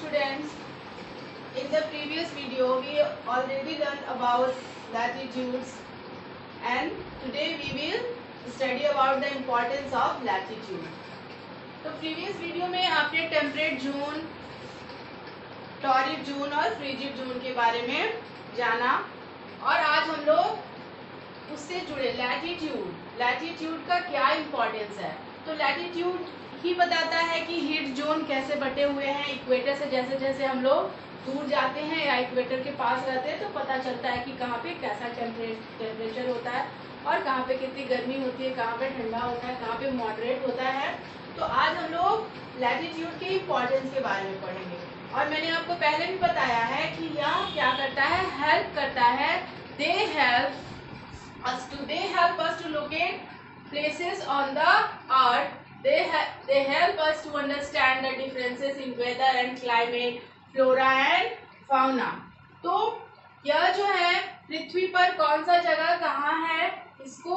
students. In the previous video, we already learned about latitudes, and today we will study about the importance of latitude. तो previous video में आपने temperate zone, torrid zone और frigid zone के बारे में जाना, और आज हम लोग उससे जुड़े लैटिट्यूड का क्या इम्पोर्टेंस है। तो लैटिट्यूड ही बताता है कि हीट जोन कैसे बटे हुए हैं। इक्वेटर से जैसे जैसे हम लोग दूर जाते हैं या इक्वेटर के पास रहते हैं तो पता चलता है कि कहाँ पे कैसा टेम्परेचर होता है और कहाँ पे कितनी गर्मी होती है, कहाँ पे ठंडा होता है, कहाँ पे मॉडरेट होता है। तो आज हम लोग लैटिट्यूड के इम्पोर्टेंस के बारे में पढ़ेंगे, और मैंने आपको पहले भी बताया है कि यह क्या करता है, हेल्प करता है। दे help us to locate places on the earth. They help us to understand the differences in weather and climate, flora and fauna. तो यह जो है पृथ्वी पर कौन सा जगह कहाँ है इसको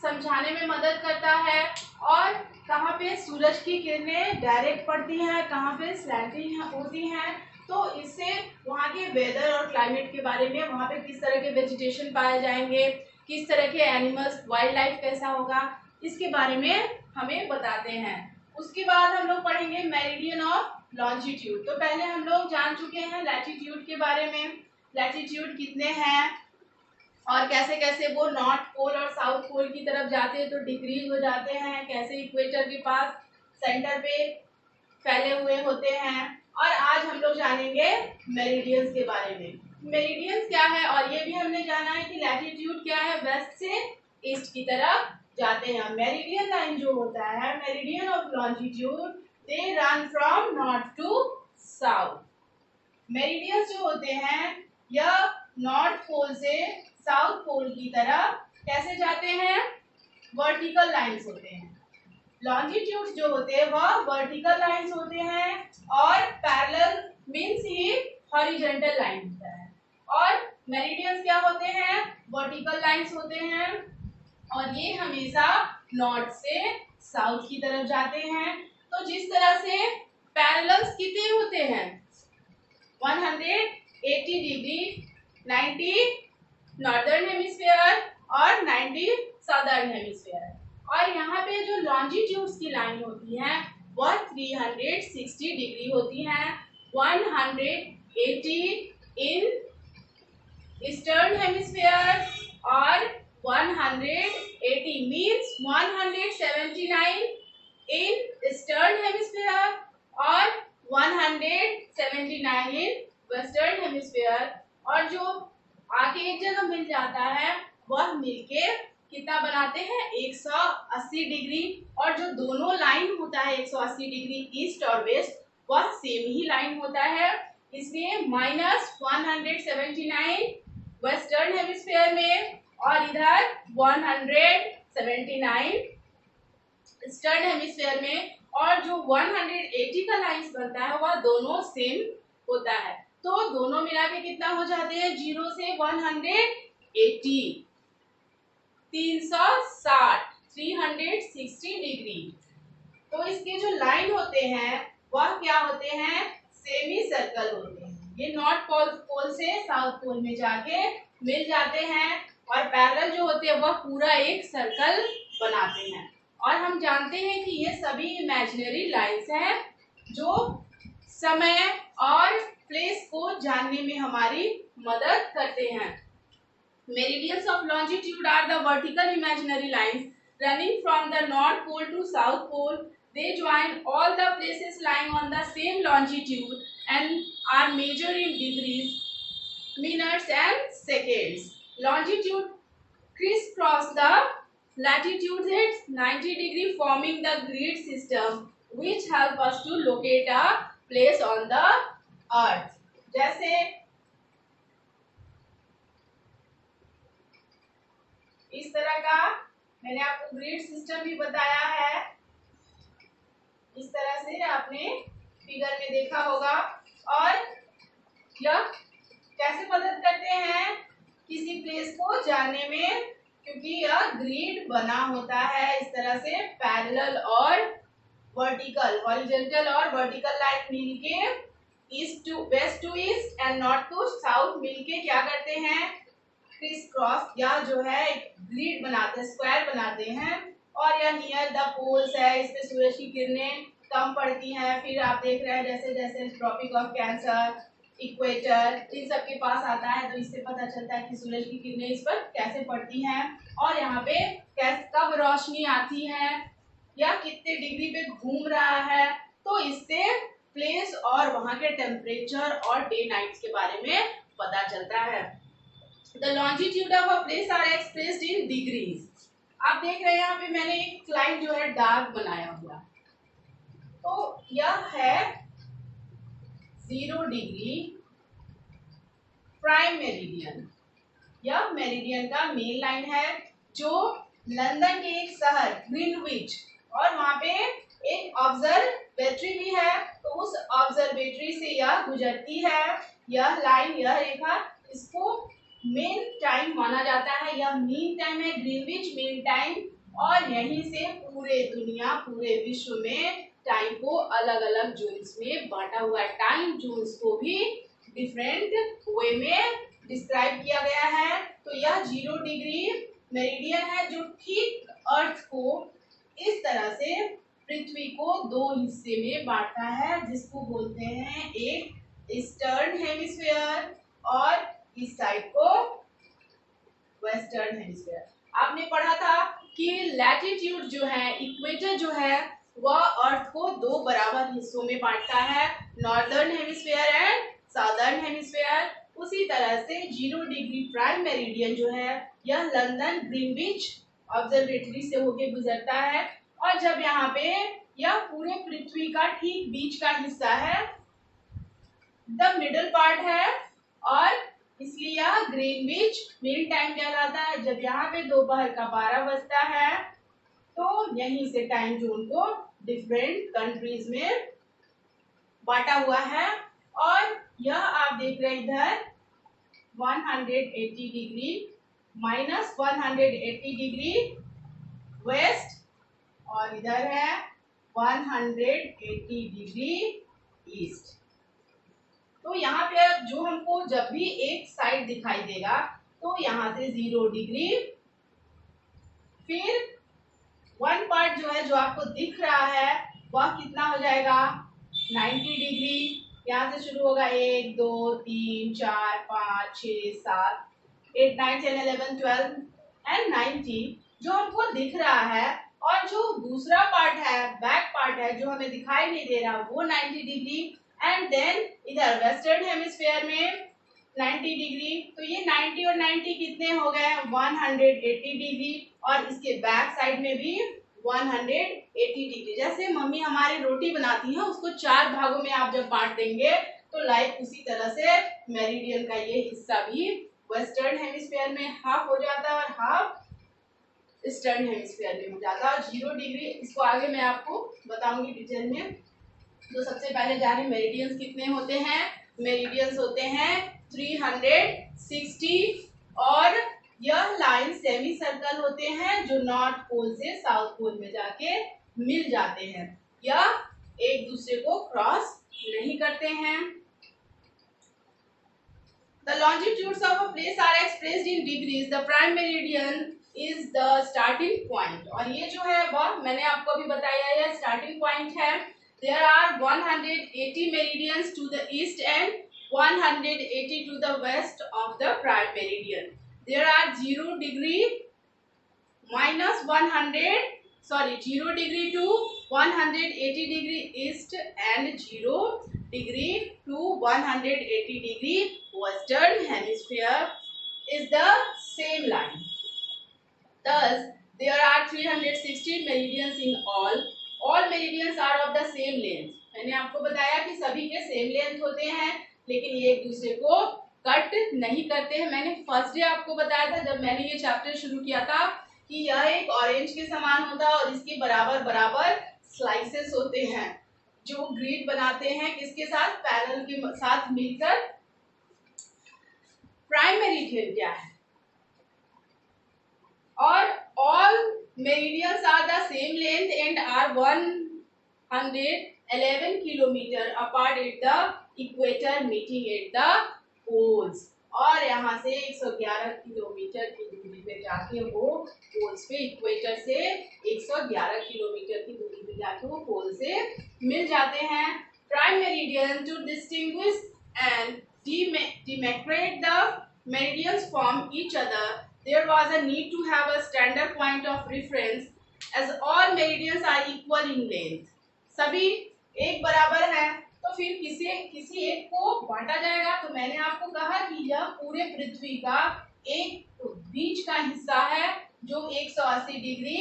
समझाने में मदद करता है, और कहाँ पे सूरज की किरणें डायरेक्ट पड़ती हैं, कहाँ पे स्लैंटिंग होती हैं। तो इससे वहाँ के वेदर और क्लाइमेट के बारे में, वहाँ पे किस तरह के वेजिटेशन पाए जाएंगे, किस तरह के एनिमल्स, वाइल्ड लाइफ कैसा होगा, इसके बारे में हमें बताते हैं। उसके बाद हम लोग पढ़ेंगे मेरिडियन ऑफ लॉन्जिट्यूड। तो पहले हम लोग जान चुके हैं लैटिट्यूड के बारे में, लैटिट्यूड कितने हैं और कैसे कैसे वो नॉर्थ पोल और साउथ पोल की तरफ जाते हैं तो डिक्रीज हो जाते हैं, कैसे इक्वेटर के पास सेंटर पे फैले हुए होते हैं। और आज हम लोग जानेंगे मेरिडियंस के बारे में। मेरिडियंस क्या है, और ये भी हमने जाना है कि लैटिट्यूड क्या है, वेस्ट से ईस्ट की तरफ जाते हैं। मेरिडियन लाइन जो होता है, meridian of longitude, they run from north to south. Meridians जो होते हैं यह नॉर्थ पोल से साउथ पोल की तरफ कैसे जाते हैं, वर्टिकल लाइंस होते हैं। लॉन्जिट्यूड्स जो होते हैं वह वर्टिकल लाइंस होते हैं, और पैरेलल मींस ये हॉरिजॉन्टल लाइन होता है, और मेरिडियंस क्या होते हैं, वर्टिकल लाइंस होते हैं, और ये हमेशा नॉर्थ से साउथ की तरफ जाते हैं। तो जिस तरह से पैरेलल्स कितने होते हैं, 180 डिग्री, 90 नॉर्दर्न हेमिस्फीयर और 90 सदर्न हेमिस्फीयर। और यहाँ पे जो लॉन्जिट्यूड्स की लाइन होती है वह 360 डिग्री होती है, 180 इन ईस्टर्न हेमिस्फीयर और 180 मींस 179 इन ईस्टर्न हेमिस्फीयर और 179 इन वेस्टर्न हेमिस्फीयर। और जो आके एक जगह मिल जाता है वह मिलके कितना बनाते हैं, 180 डिग्री। और जो दोनों लाइन होता है 180 डिग्री ईस्ट और वेस्ट, वह सेम ही लाइन होता है, इसलिए -179 वेस्टर्न हेमिस्फीयर में और इधर 179 ईस्टर्न हेमिस्फीयर में। और जो 180 का लाइन बनता है वह दोनों सेम होता है। तो दोनों मिला के कितना हो जाते हैं, 0 से 180, 360 डिग्री। तो इसके जो लाइन होते हैं वह क्या होते हैं, सेमी सर्कल होते हैं। ये नॉर्थ पोल से साउथ पोल में जाके मिल जाते हैं, और पैरेलल जो होते हैं वह पूरा एक सर्कल बनाते हैं। और हम जानते हैं कि ये सभी इमेजिनरी लाइंस हैं जो समय और प्लेस को जानने में हमारी मदद करते हैं। Meridians of longitude are the vertical imaginary lines running from the North Pole to South Pole. They join all the places lying on the same longitude and are measured in degrees, minutes and seconds. Longitude crisscross the latitude at 90 degree, forming the grid system which help us to locate a place on the earth. जैसे इस तरह का मैंने आपको grid system भी बताया है, इस तरह से आपने फिगर में देखा होगा। और यह कैसे मदद करते हैं किसी प्लेस को जानने में, क्योंकि यह ग्रिड बना होता है इस तरह से, पैरेलल और वर्टिकल, हॉरिजॉन्टल और वर्टिकल लाइन मिलके east to west to east and north to south मिलके क्या करते हैं, क्रिस क्रॉस या जो है ग्रिड बनाते हैं, स्क्वायर बनाते हैं। और यह नियर द पोल्स है, इस पे सूरज की किरणें कम पड़ती हैं। फिर आप देख रहे हैं जैसे जैसे ट्रॉपिक ऑफ कैंसर, इक्वेटर, इन सब के पास आता है, तो इससे पता चलता है कि सूरज की किरणें इस पर कैसे पड़ती हैं और यहाँ पे कब रोशनी आती है या कितने डिग्री पे घूम रहा है। तो इससे प्लेस और वहां के टेम्परेचर और डे नाइट के बारे में पता चलता है। The longitude of a place are expressed in degrees. आप देख रहे हैं यहाँ पे मैंने एक लाइन जो है डार्क बनाया हुआ, तो यह है 0 डिग्री प्राइम मेरिडियन। यह मेरिडियन का मेन लाइन है जो लंदन के एक शहर ग्रीनविच और वहां पे एक ऑब्जर्वेटरी भी है, तो उस ऑब्जर्वेटरी से यह गुजरती है। यह लाइन, यह रेखा, इसको मेन टाइम माना जाता है। यह मीन टाइम है, ग्रीनविच मीन टाइम। और यहीं से पूरे दुनिया, पूरे विश्व में टाइम को अलग अलग जोन्स में बांटा हुआ है। टाइम जोन्स को भी डिफरेंट वे में डिस्क्राइब किया गया है। तो यह 0 डिग्री मेरिडियन है जो ठीक अर्थ को इस तरह से पृथ्वी को 2 हिस्से में बांटता है, जिसको बोलते हैं एक ईस्टर्न हेमिस्फीयर और इस साइड को वेस्टर्न हेमिस्फीयर। आपने पढ़ा था कि लैटिट्यूड जो है, इक्वेटर जो है, वह अर्थ को 2 बराबर हिस्सों में बांटता है, northern hemisphere and southern hemisphere. उसी तरह से 0 डिग्री प्राइम मेरिडियन जो है, यह लंदन ग्रीनविच ऑब्जर्वेटरी से होके गुजरता है। और जब यहाँ पे यह पूरे पृथ्वी का ठीक बीच का हिस्सा है, द मिडल पार्ट है, और इसलिए यह ग्रीनविच मीन टाइम कहलाता है। जब यहाँ पे दोपहर का 12 बजता है, तो यहीं से टाइम जोन को डिफरेंट कंट्रीज में बांटा हुआ है। और यह आप देख रहे हैं इधर 180 डिग्री माइनस 180 डिग्री वेस्ट, और इधर है 180 डिग्री ईस्ट। तो यहाँ पे जो हमको जब भी एक साइड दिखाई देगा, तो यहाँ से 0 डिग्री, फिर वन पार्ट जो है जो आपको दिख रहा है वह कितना हो जाएगा 90 डिग्री। यहाँ से शुरू होगा 1 2 3 4 5 6 7 8 9 10 11 12 एंड 90 जो हमको दिख रहा है। और जो दूसरा पार्ट है, बैक पार्ट है, जो हमें दिखाई नहीं दे रहा, वो 90 डिग्री। एंड देन इधर वेस्टर्न हेमिस्फीयर में 90 डिग्री। तो ये 90 और 90 कितने हो गए 180 डिग्री। और इसके बैक साइड में भी 180 डिग्री। जैसे मम्मी हमारी रोटी बनाती है, उसको 4 भागों में आप जब बांट देंगे, तो लाइक उसी तरह से मेरिडियन का ये हिस्सा भी वेस्टर्न हेमिस्फीयर में हाफ हो जाता है और हाफ ईस्टर्न हेमिस्फीयर में हो जाता है। और 0 डिग्री, इसको आगे मैं आपको बताऊंगी डिटेल में। तो सबसे पहले जाने मेरिडियंस कितने होते हैं। मेरिडियंस होते हैं 360, और यह लाइन सेमी सर्कल होते हैं जो नॉर्थ पोल से साउथ पोल में जाके मिल जाते हैं। यह एक दूसरे को क्रॉस नहीं करते हैं। The longitudes of a place are expressed in degrees. The prime meridian is the starting point. और ये जो है वह मैंने आपको अभी बताया, यह starting point है। There are 180 meridians to the east and 180 to the west of the prime meridian. There are 0 degree minus 0 degree to 180 degree east and 0 degree to 180 degree western hemisphere is the same line. Thus, there are 360 meridians in all. All meridians are of the same length. मैंने आपको बताया कि सभी के same length होते हैं, लेकिन ये एक दूसरे को कट नहीं करते हैं। मैंने फर्स्ट डे आपको बताया था जब मैंने ये चैप्टर शुरू किया था कि यह एक ऑरेंज के समान होता है और इसके बराबर बराबर स्लाइसेस होते हैं जो ग्रिड बनाते हैं, किसके साथ, पैरेलल के साथ मिलकर। प्राइम मेरिडियन क्या है, और all meridians are the same length and are 180 11 kilometre apart at the equator meeting at the poles. और यहाँ से 111 किलोमीटर की दूरी पे जाके वो पोल्स पे, इक्वेटर से 111 किलोमीटर की दूरी पे जाके वो पोल से मिल जाते हैं। Prime meridian to distinguish and demarcate the meridians from each other, there was a need to have a standard point of reference as all meridians are equal in length। सभी एक बराबर हैं तो फिर किसी एक को बांटा जाएगा। तो मैंने आपको कहा कि यह पूरे पृथ्वी का एक बीच का हिस्सा है जो 180 डिग्री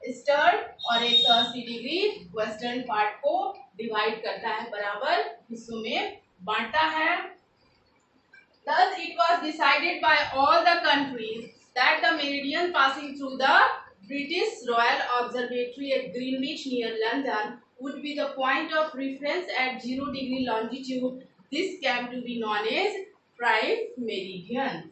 ईस्टर्न और 180 डिग्री वेस्टर्न पार्ट को डिवाइड करता है, बराबर हिस्सों में बांटा है। Thus, it was decided by all the countries that the meridian passing through the British Royal Observatory at Greenwich near London would be the point of reference at 0 degree longitude. This came to be known as prime meridian।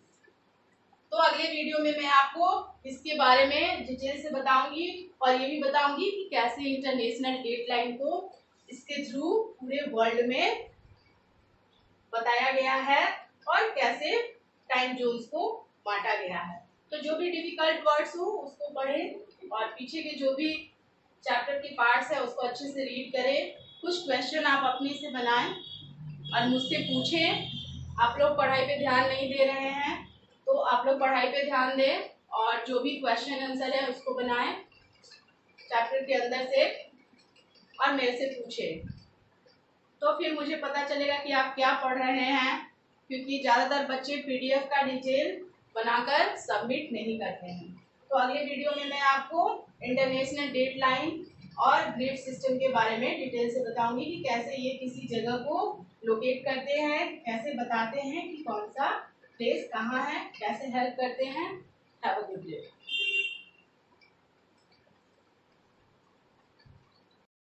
तो अगले video में मैं आपको इसके बारे में detail से बताऊंगी और ये भी बताऊंगी कि कैसे इंटरनेशनल डेडलाइन को इसके थ्रू पूरे वर्ल्ड में बताया गया है और कैसे टाइम जोन्स को बांटा गया है। तो जो भी डिफिकल्ट वर्ड्स हो उसको पढ़ें और पीछे के जो भी चैप्टर के पार्ट्स है उसको अच्छे से रीड करें। कुछ क्वेश्चन आप अपने से बनाएं और मुझसे पूछें। आप लोग पढ़ाई पे ध्यान नहीं दे रहे हैं तो आप लोग पढ़ाई पे ध्यान दें और जो भी क्वेश्चन आंसर है उसको बनाएं चैप्टर के अंदर से और मेरे से पूछें। तो फिर मुझे पता चलेगा कि आप क्या पढ़ रहे हैं, क्योंकि ज़्यादातर बच्चे पीडीएफ का डिटेल बनाकर सबमिट नहीं करते हैं। तो अगले वीडियो में मैं आपको इंटरनेशनल डेडलाइन और ग्रिड सिस्टम के बारे में डिटेल से बताऊंगी कि कैसे ये किसी जगह को लोकेट करते हैं, कैसे बताते हैं कि कौन सा प्लेस कहाँ है, कैसे हेल्प करते हैं। Have a good day.